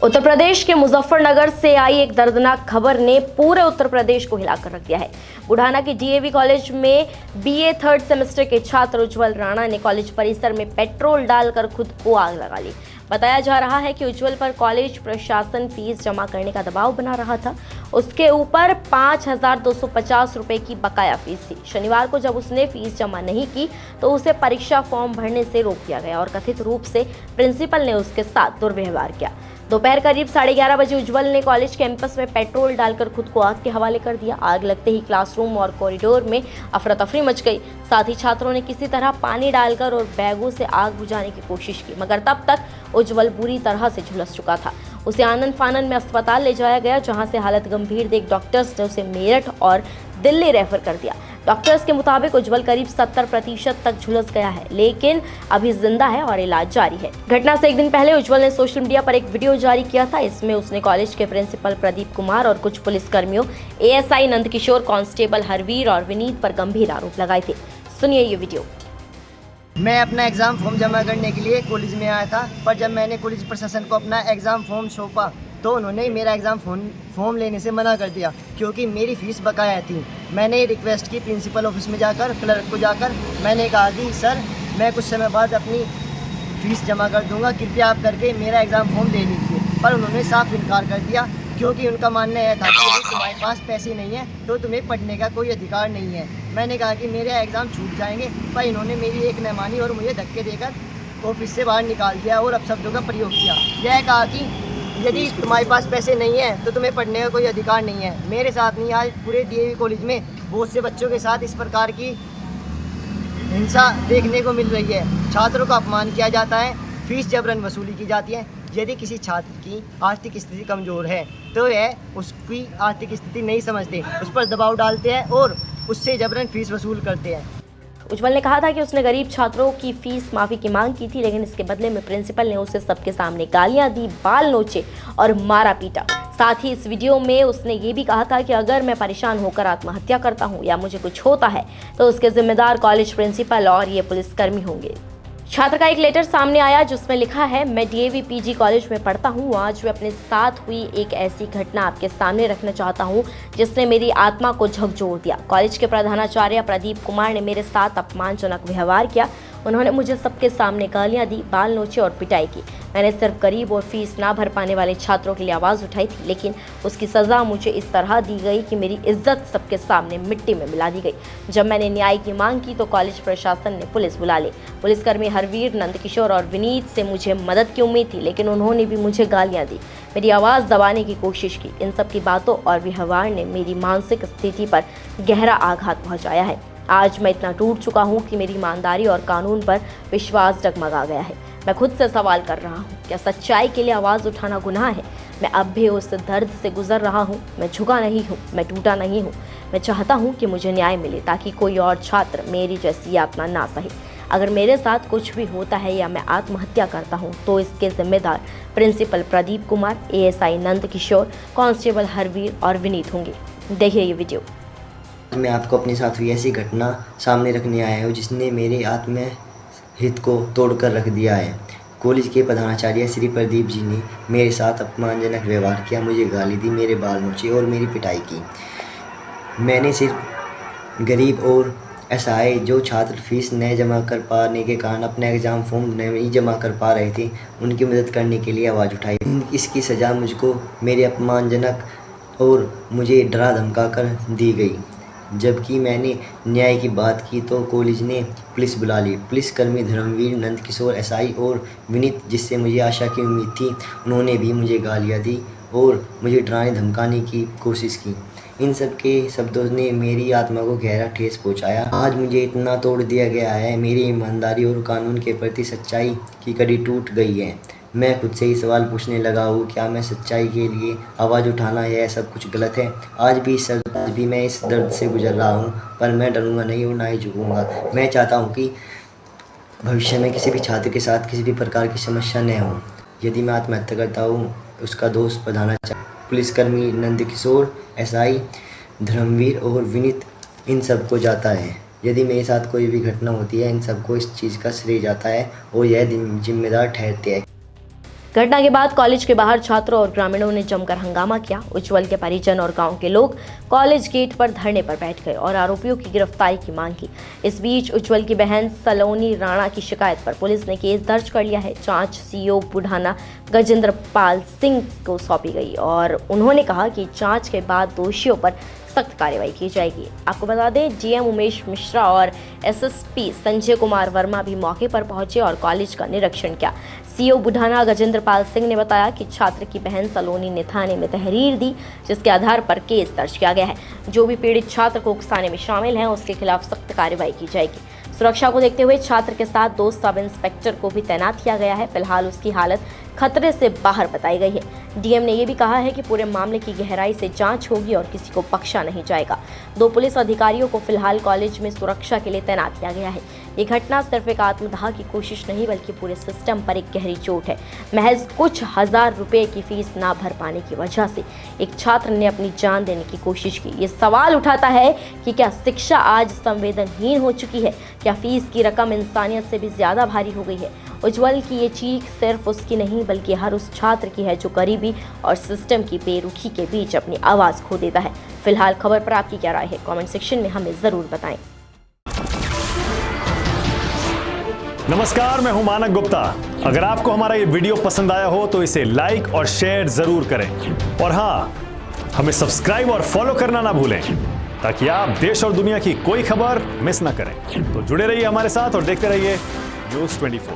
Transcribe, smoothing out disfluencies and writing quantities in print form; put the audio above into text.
उत्तर प्रदेश के मुजफ्फरनगर से आई एक दर्दनाक खबर ने पूरे उत्तर प्रदेश को हिलाकर रख दिया है। बुढ़ाना के डीएवी कॉलेज में बीए थर्ड सेमेस्टर के छात्र उज्जवल राणा ने कॉलेज परिसर में पेट्रोल डालकर खुद को आग लगा ली। बताया जा रहा है कि उज्जवल पर कॉलेज प्रशासन फीस जमा करने का दबाव बना रहा था। उसके ऊपर 5,250 रुपए की बकाया फीस थी। शनिवार को जब उसने फीस जमा नहीं की तो उसे परीक्षा फॉर्म भरने से रोक दिया गया और कथित रूप से प्रिंसिपल ने उसके साथ दुर्व्यवहार किया। दोपहर करीब 11:30 बजे उज्जवल ने कॉलेज कैंपस में पेट्रोल डालकर खुद को आग के हवाले कर दिया। आग लगते ही क्लासरूम और कॉरिडोर में अफरा तफरी मच गई। साथ ही छात्रों ने किसी तरह पानी डालकर और बैगों से आग बुझाने की कोशिश की, मगर तब तक उज्जवल बुरी तरह से झुलस चुका था। उसे आनंद फानन में अस्पताल ले जाया गया, जहां से हालत गंभीर देख डॉक्टर्स ने उसे मेरठ और दिल्ली रेफर कर दिया। डॉक्टर्स के मुताबिक उज्जवल करीब 70% तक झुलस गया है, लेकिन अभी जिंदा है और इलाज जारी है। घटना से एक दिन पहले उज्जवल ने सोशल मीडिया पर एक वीडियो जारी किया था। इसमें उसने कॉलेज के प्रिंसिपल प्रदीप कुमार और कुछ पुलिसकर्मियों, एएसआई नंदकिशोर, कांस्टेबल हरवीर और विनीत पर गंभीर आरोप लगाए थे। सुनिए ये वीडियो। मैं अपना एग्ज़ाम फॉर्म जमा करने के लिए कॉलेज में आया था, पर जब मैंने कॉलेज प्रशासन को अपना एग्ज़ाम फॉर्म सौंपा तो उन्होंने मेरा एग्ज़ाम फॉर्म लेने से मना कर दिया, क्योंकि मेरी फ़ीस बकाया थी। मैंने रिक्वेस्ट की प्रिंसिपल ऑफिस में जाकर, क्लर्क को जाकर मैंने कहा कि सर, मैं कुछ समय बाद अपनी फ़ीस जमा कर दूंगा, कृपया आप करके मेरा एग्ज़ाम फॉर्म दे लीजिए। पर उन्होंने साफ इनकार कर दिया, क्योंकि उनका मानना यह था कि यदि तुम्हारे पास पैसे नहीं है तो तुम्हें पढ़ने का कोई अधिकार नहीं है। मैंने कहा कि मेरे एग्ज़ाम छूट जाएंगे, पर इन्होंने मेरी एक न मानी और मुझे धक्के देकर ऑफिस से बाहर निकाल दिया और अपशब्दों का प्रयोग किया। यह कहा कि यदि तुम्हारे पास पैसे नहीं है तो तुम्हें पढ़ने का कोई अधिकार नहीं है। मेरे साथ नहीं, आज पूरे डीएवी कॉलेज में बहुत से बच्चों के साथ इस प्रकार की हिंसा देखने को मिल रही है। छात्रों का अपमान किया जाता है, फीस जबरन वसूली की जाती है। यदि किसी छात्र की आर्थिक स्थिति कमज़ोर है तो यह उसकी आर्थिक स्थिति नहीं समझते, उस पर दबाव डालते हैं और उससे जबरन फीस वसूल करते हैं। उज्जवल ने कहा था कि उसने गरीब छात्रों की फीस माफी की मांग की थी, लेकिन इसके बदले में प्रिंसिपल ने उसे सबके सामने गालियां दी, बाल नोचे और मारा पीटा। साथ ही इस वीडियो में उसने ये भी कहा था कि अगर मैं परेशान होकर आत्महत्या करता हूं या मुझे कुछ होता है तो उसके जिम्मेदार कॉलेज प्रिंसिपल और ये पुलिसकर्मी होंगे। छात्र का एक लेटर सामने आया जिसमें लिखा है, मैं डीएवी पीजी कॉलेज में पढ़ता हूँ। आज मैं अपने साथ हुई एक ऐसी घटना आपके सामने रखना चाहता हूँ जिसने मेरी आत्मा को झकझोर दिया। कॉलेज के प्रधानाचार्य प्रदीप कुमार ने मेरे साथ अपमानजनक व्यवहार किया। उन्होंने मुझे सबके सामने गालियां दी, बाल नोचे और पिटाई की। मैंने सिर्फ गरीब और फीस ना भर पाने वाले छात्रों के लिए आवाज़ उठाई थी, लेकिन उसकी सज़ा मुझे इस तरह दी गई कि मेरी इज्जत सबके सामने मिट्टी में मिला दी गई। जब मैंने न्याय की मांग की तो कॉलेज प्रशासन ने पुलिस बुला ली। पुलिसकर्मी हरवीर, नंदकिशोर और विनीत से मुझे मदद की उम्मीद थी, लेकिन उन्होंने भी मुझे गालियाँ दी, मेरी आवाज़ दबाने की कोशिश की। इन सब की बातों और व्यवहार ने मेरी मानसिक स्थिति पर गहरा आघात पहुँचाया है। आज मैं इतना टूट चुका हूँ कि मेरी ईमानदारी और कानून पर विश्वास डगमगा गया है। मैं खुद से सवाल कर रहा हूँ, क्या सच्चाई के लिए आवाज़ उठाना गुनाह है? मैं अब भी उस दर्द से गुजर रहा हूँ। मैं झुका नहीं हूँ, मैं टूटा नहीं हूँ। मैं चाहता हूँ कि मुझे न्याय मिले ताकि कोई और छात्र मेरी जैसी यातना ना सहे। अगर मेरे साथ कुछ भी होता है या मैं आत्महत्या करता हूँ तो इसके जिम्मेदार principal Pradeep Kumar, ASI Nandkishore, constable Harveer और विनीत होंगे। देखिए ये वीडियो। मैं आपको अपने साथ हुई ऐसी घटना सामने रखने आया हूँ जिसने मेरे आत्म हित को तोड़कर रख दिया है। कॉलेज के प्रधानाचार्य श्री प्रदीप जी ने मेरे साथ अपमानजनक व्यवहार किया, मुझे गाली दी, मेरे बाल नोचे और मेरी पिटाई की। मैंने सिर्फ गरीब और असहाय जो छात्र फीस न जमा कर पाने के कारण अपना एग्ज़ाम फॉर्म नहीं जमा कर पा रहे थे, उनकी मदद करने के लिए आवाज़ उठाई। इसकी सज़ा मुझको मेरे अपमानजनक और मुझे डरा धमका कर दी गई। जबकि मैंने न्याय की बात की तो कॉलेज ने पुलिस बुला ली। पुलिसकर्मी धर्मवीर, नंदकिशोर, एसआई और विनीत, जिससे मुझे आशा की उम्मीद थी, उन्होंने भी मुझे गालियाँ दी और मुझे डराने धमकाने की कोशिश की। इन सब के शब्दों ने मेरी आत्मा को गहरा ठेस पहुँचाया। आज मुझे इतना तोड़ दिया गया है, मेरी ईमानदारी और कानून के प्रति सच्चाई की कड़ी टूट गई है। मैं खुद से ही सवाल पूछने लगा हूँ, क्या मैं सच्चाई के लिए आवाज़ उठाना यह सब कुछ गलत है? आज भी मैं इस दर्द से गुजर रहा हूँ, पर मैं डरूंगा नहीं और ना ही झुकूंगा। मैं चाहता हूँ कि भविष्य में किसी भी छात्र के साथ किसी भी प्रकार की समस्या न हो। यदि मैं आत्महत्या करता हूँ उसका दोष प्रधानाचार्य, पुलिसकर्मी नंदकिशोर, एसआई धर्मवीर और विनीत, इन सब को जाता है। यदि मेरे साथ कोई भी घटना होती है, इन सबको इस चीज़ का श्रेय जाता है और यह जिम्मेदार ठहरते हैं। घटना के बाद कॉलेज के बाहर छात्रों और ग्रामीणों ने जमकर हंगामा किया। उज्जवल के परिजन और गांव के लोग कॉलेज गेट पर धरने पर बैठ गए और आरोपियों की गिरफ्तारी की मांग की। इस बीच उज्जवल की बहन सलोनी राणा की शिकायत पर पुलिस ने केस दर्ज कर लिया है। जांच सीओ बुढ़ाना गजेंद्र पाल सिंह को सौंपी गई और उन्होंने कहा कि जांच के बाद दोषियों पर सख्त कार्रवाई की जाएगी। आपको बता दें, डीएम उमेश मिश्रा और एसएसपी संजय कुमार वर्मा भी मौके पर पहुंचे और कॉलेज का निरीक्षण किया। सीओ बुढ़ाना गजेंद्र पाल सिंह ने बताया कि छात्र की बहन सलोनी ने थाने में तहरीर दी, जिसके आधार पर केस दर्ज किया गया है। जो भी पीड़ित छात्र को उकसाने में शामिल हैं, उसके खिलाफ सख्त कार्रवाई की जाएगी। सुरक्षा को देखते हुए छात्र के साथ 2 सब इंस्पेक्टर को भी तैनात किया गया है। फिलहाल उसकी हालत खतरे से बाहर बताई गई है। डीएम ने यह भी कहा है कि पूरे मामले की गहराई से जांच होगी और किसी को बख्शा नहीं जाएगा। 2 पुलिस अधिकारियों को फिलहाल कॉलेज में सुरक्षा के लिए तैनात किया गया है। ये घटना सिर्फ एक आत्मदाह की कोशिश नहीं, बल्कि पूरे सिस्टम पर एक गहरी चोट है। महज कुछ हजार रुपए की फीस ना भर पाने की वजह से एक छात्र ने अपनी जान देने की कोशिश की। ये सवाल उठाता है कि क्या शिक्षा आज संवेदनहीन हो चुकी है? क्या फीस की रकम इंसानियत से भी ज्यादा भारी हो गई है? उज्जवल की ये चीख सिर्फ उसकी नहीं, बल्कि हर उस छात्र की है जो गरीबी और सिस्टम की बेरुखी के बीच अपनी आवाज़ खो देता है। फिलहाल खबर पर आपकी क्या राय है? कमेंट सेक्शन में हमें ज़रूर बताएं। नमस्कार, मैं हूं मानक गुप्ता। अगर आपको हमारा ये वीडियो पसंद आया हो तो इसे लाइक और शेयर जरूर करें और हाँ, हमें सब्सक्राइब और फॉलो करना ना भूलें ताकि आप देश और दुनिया की कोई खबर मिस ना करें। तो जुड़े रहिए हमारे साथ और देखते रहिए न्यूज़ 24।